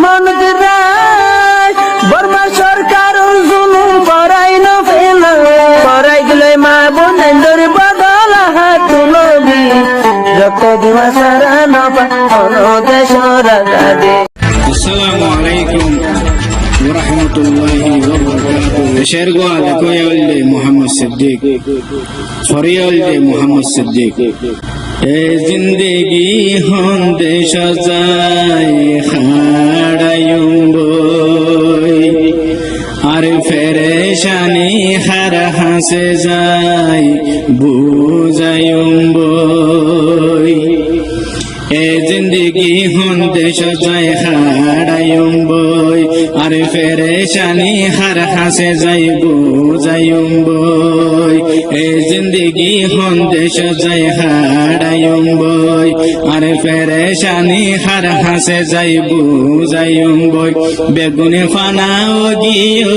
মন বর্মা সরকার জুলুম করাই না ফেলা করাই দিলে মা বোনের বদল হাত তুলবি রক্ত দিবা সারা না দেশ রাজা। السلام عليكم ورحمة الله وبركاته. شرقوا لكو يولي محمد صديق فريولي محمد صديق اے زندگی ہوندے شزائی خاڑایوں بوئی আর ফেরেশানি হার হাসে যাই বুঝায়ুম বই এ জিন্দগি হন্দে সজায় হারায়ুম বই আর ফেরেশানি হার হাসে যাই বুঝায়ুম বই এ জিন্দগি হন্দে সজায় হারায়ুম বই আর ফেরেশানি হার হাসে যাই বুঝায়ুম বই বেগুনে ফানাও গিয়ে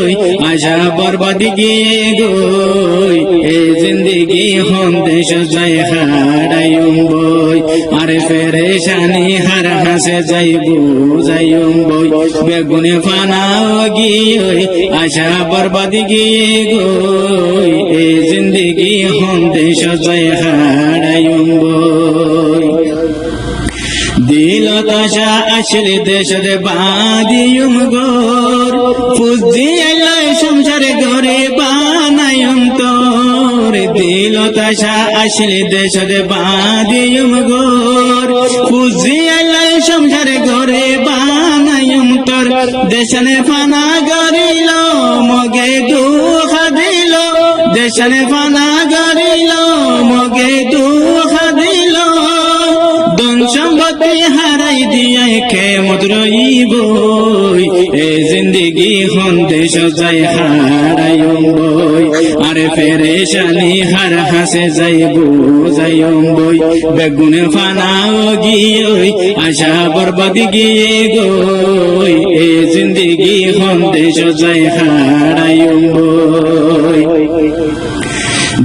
আশা বরবাদ গিয়ে গই এ জিন্দগি হন্দে সজায় হারায়ুম বই আর ফেরেশানি হার হাসে যাই বুঝায়ুম বই বেগুনে ফানাও গিয়ে আশা বরবাদ গিয়ে গই এ জিন্দগি হন্দে সজায় হারায়ুম বই দিল তাশা আসলে দেশের বাদিয়ুম গোর ফুজি আল্লাহ সংসারে ঘরে বানায়ুম তোর দিল তাশা আসলে দেশের বাদিয়ুম গোর ফুজি আল্লাহ সংসারে ঘরে বানায়ুম তোর দেশনে ফানা গরিল মগে দুঃখ দিল দেশনে ফানা গরিল মগে দুঃখ দিল সম্পত্তি হারাই দিয়ে কেমত রইব এ জিন্দগি হন্দে সজায় হারায়ুম বই আর ফেরেশানি হার হাসে যাই বুঝায়ুম বই বেগুনে ফানাও গিয়ে আশা বরবাদ গিয়ে গই এ জিন্দগি হন্দে সজায় হারায়ুম বই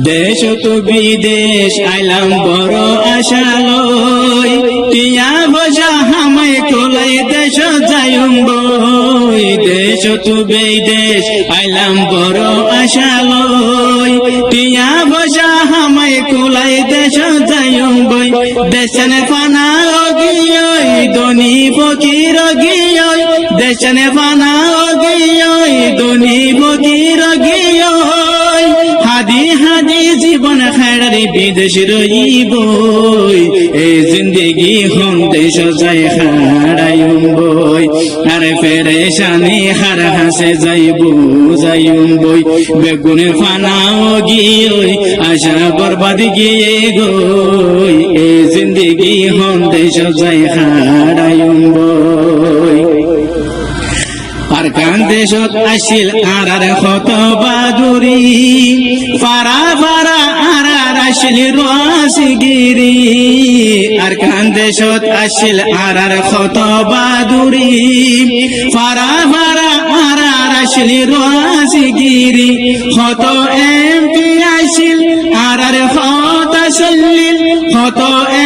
দেশ তো বিদেশ আইলাম বড় আশা লই টিয়া বসা হামায় কোলাই দেশ যাইম বই দেশ তো বিদেশ আইলাম বড় আশা লই টিয়া বসা হামায় কোলাই দেশ যাইম বই দেশনে ফানা গিয়ে দনি ফকির গিয়ে দেশনে ফানা গিয়ে দনি ফকির গিয়ে হাদি হাদি জীবন খাড়ারে বিদেশ রইব এ জিন্দগি হন্দে সজায় হারায়ুম বই আর ফেরেশানি হার হাসে যাই বুঝায়ুম বই বেগুনে ফানাও গিয়ে আশা বরবাদ গিয়ে গই এ জিন্দগি হন্দে সজায় হারায়ুম বই আর কান্দে সত আসিল আর কত বাদুরি ফারা ফারা আর আসিল রাসগিরি আর কান্দে সত আসিল আর কত বাদুরি ফারা ফারা আর আসিল রাসগিরি কত এমপি আসিল আর কত সল্লিল কত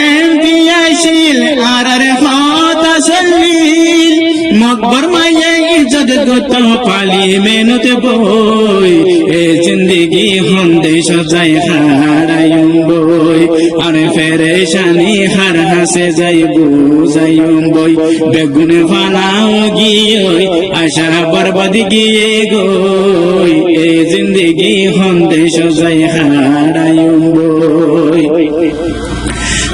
এমপি আসিল আর কত সল্লিল মকবর মায়ে ইজ্জত গত পালি মেহনত বই এ জিন্দগি হন্দে সজায় হারায়ুম বই আর ফেরেশানি হার হাসে যাই বুঝায়ুম বই বেগুনে ফানাও গিয়ে আশা বরবাদ গিয়ে গই এ জিন্দগি হন্দে সজায় হারায়ুম বই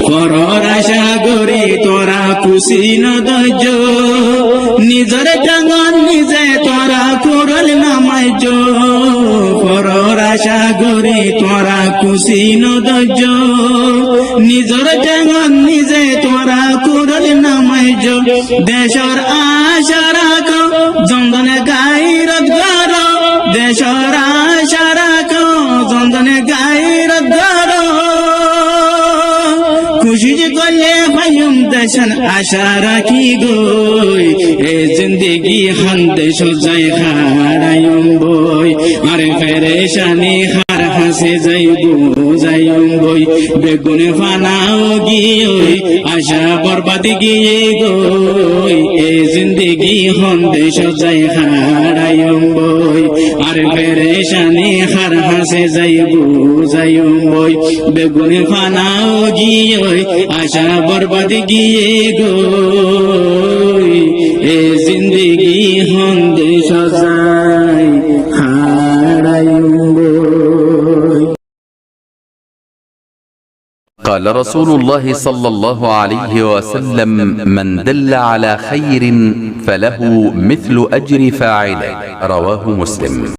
পরর আশা গরি তোরা খুশি নদজ নিজের টাঙ্গন নিজে তোরা করল নামাই জো পরর আশা গরি তোরা খুশি নদজ নিজের টাঙ্গন নিজে তোরা করল নামাই জো দেশর আশা রাখো জন্দনে গাইরত গর দেশর আশা রাখো জন্দনে গাইরত গর খুশি করলে ভাইম দেশন আশা রাখি গই এ জিন্দগি হন্দে সজায় হারায়ুম বই আর ফেরেশানি হার হাস হাসে যাইম বই বেগুনে ফানাও গিয়ে আশা বরবাদি গিয়ে গই এ জিন্দগি হন্দেশ যাই হারাইম বই আর পেরেশানি হার হাসে যাইম বই বেগুনে ফানাও গিয়ে আশা বরবাদি গিয়ে গই এ জিন্দগি হন্দেশ যাই হারাইম বই। قال رسول الله صلى الله عليه وسلم من دل على خير فله مثل أجر فاعله رواه مسلم.